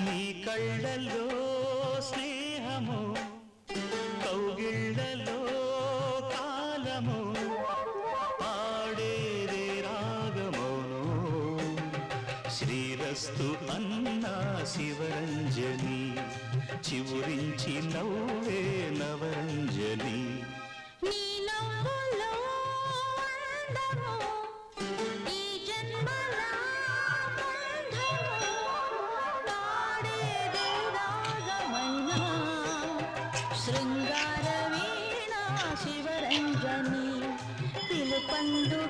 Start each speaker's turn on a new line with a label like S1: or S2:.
S1: నీ కళ్ళల్లో స్నేహము కౌగిళ్ళలో కాలము పాడేదే రాగమోను శ్రీరస్తు అన్నా శివరంజని చివురించి నవ్వే నవరంజని
S2: శృంగార వీణా శివరంజని పిలుపందు